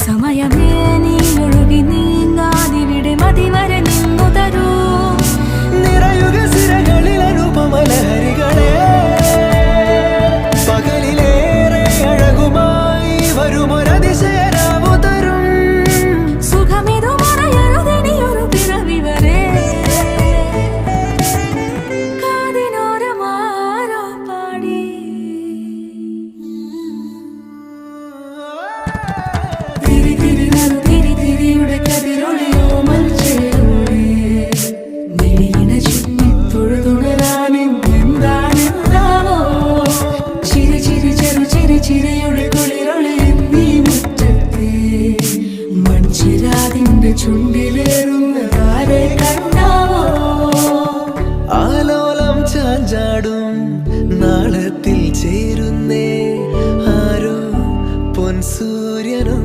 സമയമേ നീ ഒഴുകി നീങ്ങാതിവിടെ മതിവരെ നിന്നു തരൂ. നിറയുക സിരകളിൽ അനുപമലഹരികളെ, പകലിലേറെ അഴകുമായി വരുമൊരതിശയരാവു തരും. സുഖമിതു മറയരുതിനിയൊരു പിറവി വരെ. കാതിനോരമാരോ പാടി തിരി തിരി നറു തിരി തിരിയുടെ കതിരൊളിയോ മൽച്ചേരോടെ മിഴിയിണ ചുറ്റി തൊഴുതുണരാനെന്താണെന്താവോ. ചിരി ചിരി ചെറു ചിരി ചിരിയുടെ കുളിരൊളി നീ മുറ്റത്തെ മൺചിരാതിന്റെ ചുണ്ടിലേറുന്നതാരെ കണ്ടാവോ. ആലോലം ചാഞ്ചാടും നാളത്തിൽ ചേരുന്നേ ആരോ പൊൻസൂര്യനും.